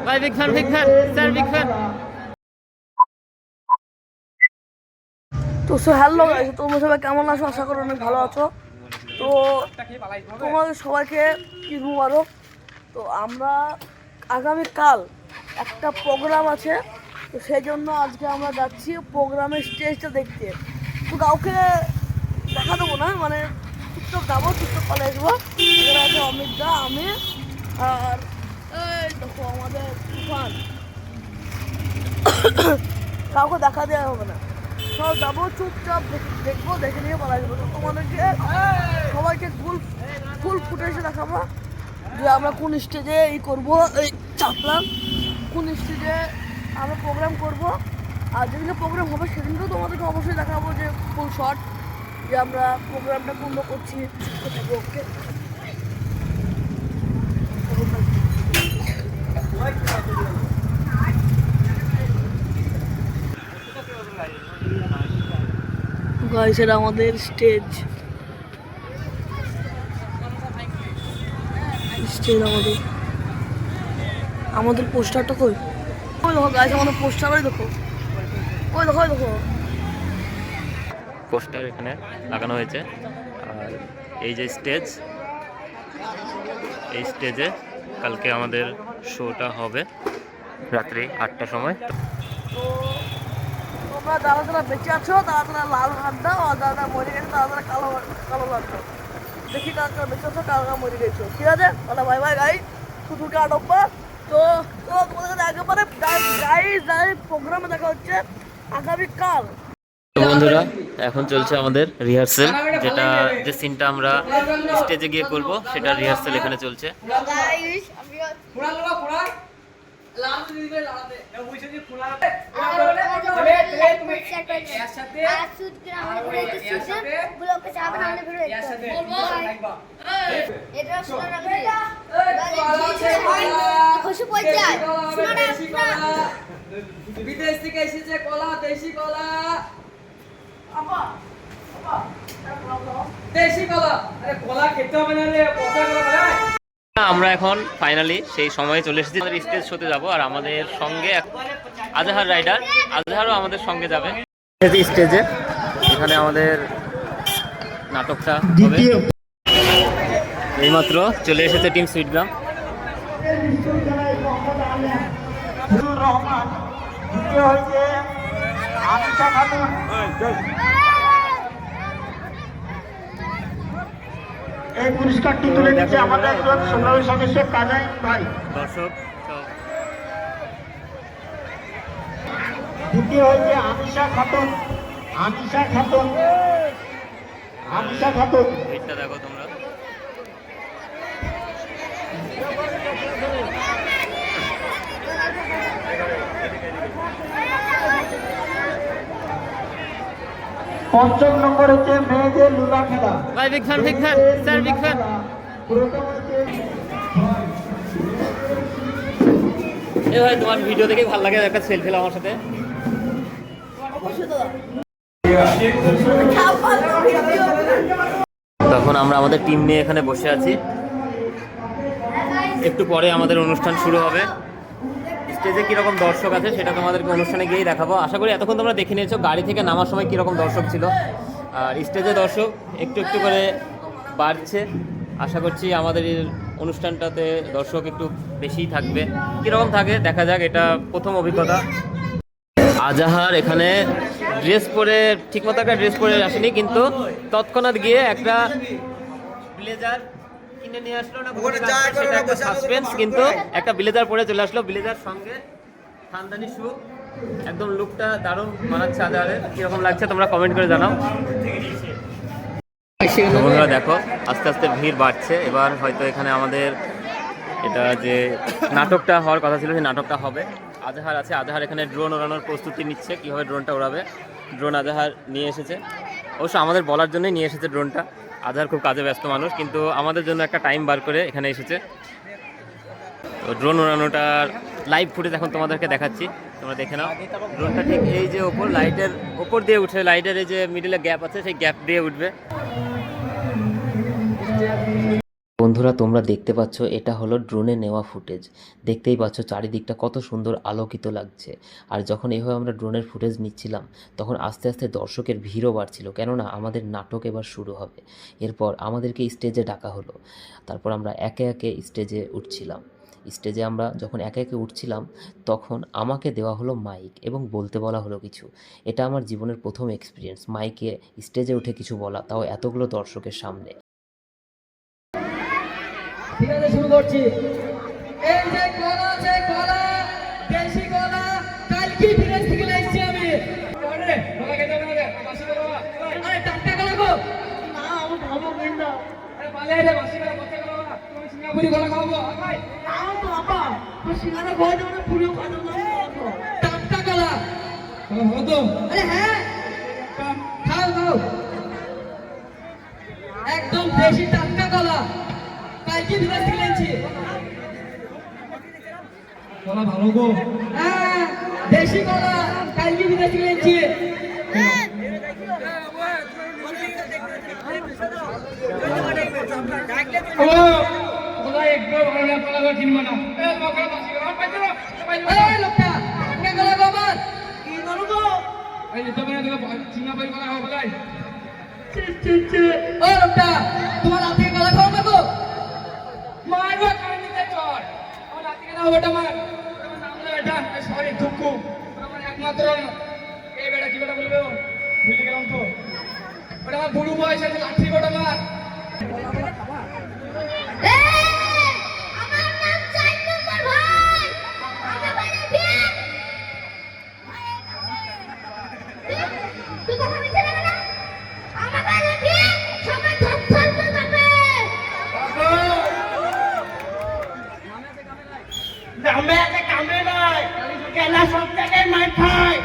ভাই big fan sir big fan. তো hello guys, তোমরা সবাই কেমন আছো? আশা করি অনেক ভালো আছো। তো তোমাদের সবাইকে ঈদ মুবারক। তো আমরা আগামীকাল একটা প্রোগ্রাম আছে, তো সেই জন্য আজকে আমরা যাচ্ছি প্রোগ্রামের স্টেজটা দেখতে। তো কাউকে দেখা দেবো না, মানে টুকটক যাবো, টুকটক পালে আসবো। এখানে আছে অমিত দা, আমি আর এই দেখো আমাদের তুফান। কাউকে দেখা দেওয়া হবে না, সব যাবো চুপচাপ দেখবো, দেখে নিয়ে পালা যাবো। তো তোমাদেরকে সবাইকে ফুল ফুল ফুটেজে দেখাবো যে আমরা কোন স্টেজে করবো, এই চাপলাম কোন স্টেজে আমরা প্রোগ্রাম করবো। আর যেদিনকে প্রোগ্রাম হবে সেদিনকেও তোমাদেরকে অবশ্যই দেখাবো যে ফুল শর্ট, যে আমরা প্রোগ্রামটা পূর্ণ করছি। ওকে, গাইস এটা আমাদের স্টেজ আমাদের পোস্টারটা কই? ওই দেখো গাইস, আমাদের পোস্টারই দেখো, ওই দেখো। পোস্টার এখানে লাগানো হয়েছে। আর এই যে স্টেজ, এই স্টেজে কালকে আমাদের শোটা হবে রাত্রি 8টার সময়। তো তোমরা যারা বেঁচে আছো তারা লাল হাত দাও, আর যারা মরে গেছে তারা কালো কালো হাত দাও। দেখি কারা বেঁচে আছো, কারা মরে গেছো। ঠিক আছে, তাহলে বাই বাই গাইস, শুধু কাটবা। তো তোমাদের কাছে একেবারে গাইস প্রোগ্রামে দেখা হচ্ছে আগামীকাল। তো বন্ধুরা, এখন চলছে আমাদের রিহার্সেল, যে সিনটা আমরা স্টেজে গিয়ে করব সেটা রিহার্সেল এখানে চলছে। বিদেশ থেকে এসেছে কলা, দেশি কলা, দেশি কলা। আরে কলা খেতে হবে না রে, পচা কলা। আমরা এখন ফাইনালি সেই সময়ে চলে এসেছি, আমাদের স্টেজ শোতে যাব। আর আমাদের সঙ্গে আজহার রাইডার, আজহারও আমাদের সঙ্গে যাবে স্টেজে। এখানে আমাদের নাটকটা হবে। এইমাত্র চলে এসেছে টিম সুইটগ্রাম। এই পুরস্কারটি তুলে দিচ্ছে আমাদের একজন সংগ্রামী সদস্য কাজাই ভাই। দর্শক দ্বিতীয় হয়েছে আমিষা খাতুন। ভিড়টা দেখো তোমরা। পঞ্চম নম্বর হচ্ছে মেয়েদের লুলা খেলা। ভাই big fan sir big fan. এ ভাই, তোমার ভিডিও দেখে ভালো লাগে, একটা সেলফি নাও আমার সাথে। তখন আমরা আমাদের টিম নিয়ে এখানে বসে আছি। একটু পরে আমাদের অনুষ্ঠান শুরু হবে। স্টেজে কীরকম দর্শক আছে সেটা তোমাদেরকে অনুষ্ঠানে গিয়েই দেখাবো। আশা করি এতক্ষণ তোমরা দেখে নিয়েছো গাড়ি থেকে নামার সময় কীরকম দর্শক ছিল। আর স্টেজে দর্শক একটু একটু করে বাড়ছে। আশা করছি আমাদের এই অনুষ্ঠানটাতে দর্শক একটু বেশিই থাকবে। কীরকম থাকে দেখা যাক, এটা প্রথম অভিজ্ঞতা। আজাহার এখানে ঠিকমতো একটা ড্রেস পরে আসেনি, কিন্তু তৎক্ষণাৎ গিয়ে একটা ব্লেজার কিনে নিয়ে আসলো না, সেটা একটা সাসপেন্স। কিন্তু একটা ব্লেজার পরে চলে আসলো, ব্লেজার সঙ্গে খানদানি শু। একদম লুকটা দারুণ মানাচ্ছে আজাহারের। কিরকম লাগছে তোমরা কমেন্ট করে জানাও। বন্ধুরা দেখো, আস্তে আস্তে ভিড় বাড়ছে। এবার হয়তো এখানে আমাদের এটা যে নাটকটা হওয়ার কথা ছিল সেই নাটকটা হবে। আজাহার আছে, আজাহার এখানে ড্রোন ওড়ানোর প্রস্তুতি নিচ্ছে, কীভাবে ড্রোনটা ওড়াবে। ড্রোন আজাহার নিয়ে এসেছে, অবশ্য আমাদের বলার জন্যই নিয়ে এসেছে ড্রোনটা। আজাহার খুব কাজে ব্যস্ত মানুষ, কিন্তু আমাদের জন্য একটা টাইম বার করে এখানে এসেছে। তো ড্রোন ওড়ানোটার লাইভ ফুটেজ এখন তোমাদেরকে দেখাচ্ছি, তোমরা দেখে নাও। ড্রোনটা ঠিক এই যে ওপর লাইটের ওপর দিয়ে উঠে, লাইটের এই যে মিডিলে গ্যাপ আছে সেই গ্যাপ দিয়ে উঠবে। বন্ধুরা তোমরা দেখতে পাচ্ছ এটা হলো ড্রোনে নেওয়া ফুটেজ। দেখতেই পাচ্ছ চারিদিকটা কত সুন্দর আলোকিত লাগছে। আর যখন এইভাবে আমরা ড্রোনের ফুটেজ নিচ্ছিলাম তখন আস্তে আস্তে দর্শকের ভিড়ও বাড়ছিল, কেননা আমাদের নাটক এবার শুরু হবে। এরপর আমাদেরকে স্টেজে ডাকা হলো। তারপর আমরা একে একে স্টেজে উঠছিলাম। স্টেজে আমরা যখন একে একে উঠছিলাম তখন আমাকে দেওয়া হলো মাইক এবং বলতে বলা হলো কিছু। এটা আমার জীবনের প্রথম এক্সপিরিয়েন্স, মাইকে স্টেজে উঠে কিছু বলা, তাও এতগুলো দর্শকের সামনে। ঠিক আছে, শুরু করছি। এই যে কলা আছে, কলা, দেশি কলা, কালকে বিদেশ থেকে এসেছি আমি। আরে কলা খেতে হবে না, বাসি কলা। আরে টাটকা কলা গো। না আমার ভালো নেই না। আরে পালে রে, বাসি কলা, পচা কলা। তুমি সিঙ্গাপুরি কলা খাবো, ভাই। না তো বাবা, তো সিঙ্গারা খাওয়া যাবে না, পুরিও খাওয়া যাবে না। টাটকা কলা। কলা ভালো তো? আরে হ্যাঁ, খাও খাও। একদম দেশি টাটকা কলা, কালকে বিদেশ থেকে এনেছি। কলা ভালো গো। হ্যাঁ, দেশি কলা, কালকে বিদেশ থেকে এনেছি। ও কলা একদম ভালো না, কলা কিনবো না। এ বকরা বাসি কলা পাইছো না? এই লোকটা টাটকা কলা গো আমার। কি করবো? এই নিতে পারে তো সিঙ্গাপুরি কলা খাও বলাই। চে ও লোকটা তোমার হাতে কলা খাও না গো। মারবা কানে নিতে চল। আমার হাতে না ওটা মার। তোমার নাম না এটা, সরি দুঃখ। আমার একমাত্র এই বেটা কি বেটা বলবে ও? ভুলে গেলাম তো। ওটা আমার বুড়ো বয়স আছে, লাঠি ওটা মার। আমার নাম 4 নম্বর ভাই। আমার বাইরে ঠিক। তুই কথা বলছিস না? আমার বাইরে ঠিক। সবাই ধর করে যাবে। গ্রামে আছে কামে নাই কেলা সব জায়গায় মার খায়।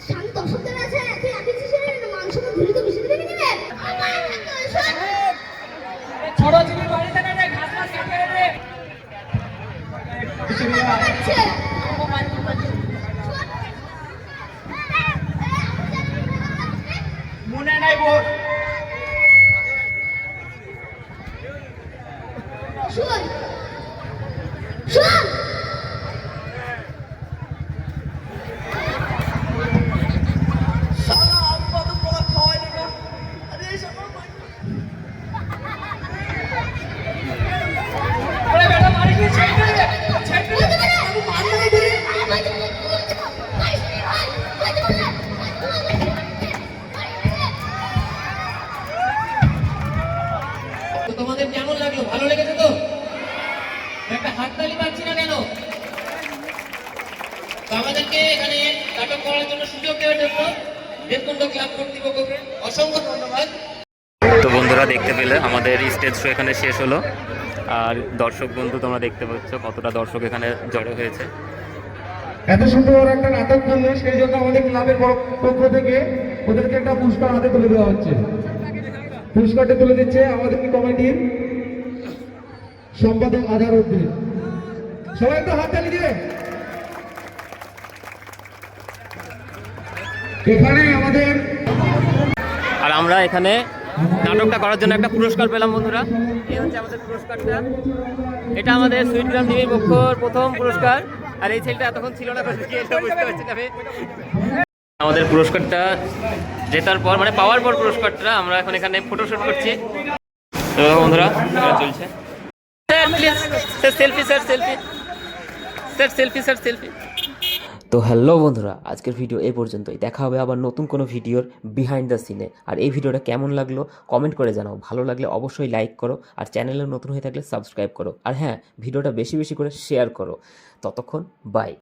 শান্ত দর্শকদের আছে, তুই আকিছিস না মাংস তো ধরে তো বেশি দিবি না। আমার হাতে শোন। ছোট চিনি বাড়ি থেকে রে, ঘাস ঘাস কাটে রে। মনে নাই বোর শোন শোন শালা আব্বা তো পোলা খাওয়াই না। আরে শালা আরে বেটা মারি কি ছেড়ে দে। ছেড়ে দে। আমি মারলে ধরে তো তোমাদের কেমন লাগলো? ভালো লেগেছে তো? একটা হাততালি পাচ্ছি না কেন? তো আমাদেরকে এখানে নাটক করার জন্য সুযোগ দেওয়ার জন্য দেবকুণ্ড ক্লাব কর্তৃপক্ষকে অসংখ্য ধন্যবাদ। তো বন্ধুরা দেখতে পেলে আমাদের স্টেজ শো এখানে শেষ হলো। আর দর্শক বন্ধু তোমরা দেখতে পাচ্ছ কতটা দর্শক এখানে জড়ো হয়েছে। এত সুন্দর একটা নাটক করলো, সেই জন্য আমাদের ক্লাবের পক্ষ থেকে ওদেরকে একটা পুরস্কার হাতে তুলে দেওয়া হচ্ছে। পুরস্কারটা তুলে দিচ্ছে আমাদের কমিটির সম্পাদক আধার উদ্দিন। সবাই একটু হাত তালি দিয়ে। এখানে আমাদের আর আমরা এখানে নাটকটা করার জন্য একটা পুরস্কার পেলাম বন্ধুরা। এই হচ্ছে আমাদের পুরস্কারটা। এটা আমাদের সুইটগ্রাম টিভির পক্ষর প্রথম পুরস্কার। আর এই ছেলেটা এতক্ষণ ছিল না, বুঝতে পারছি না। আমাদের পুরস্কারটা জেতার পর, মানে পাওয়ার পর পুরস্কারটা আমরা এখন এখানে ফটোশুট করছি। তো বন্ধুরা এটা চলছে। Selfie sir, selfie sir, selfie sir, selfie. তো হ্যালো বন্ধুরা, আজকের ভিডিও এই পর্যন্তই। দেখা হবে আবার নতুন কোনো ভিডিওর বিহাইন্ড দ্য সিনে। আর এই ভিডিওটা কেমন লাগলো কমেন্ট করে জানাও। ভালো লাগলে অবশ্যই লাইক করো, আর চ্যানেলে নতুন হয়ে থাকলে সাবস্ক্রাইব করো। আর হ্যাঁ, ভিডিওটা বেশি বেশি করে শেয়ার করো। ততক্ষণ বাই।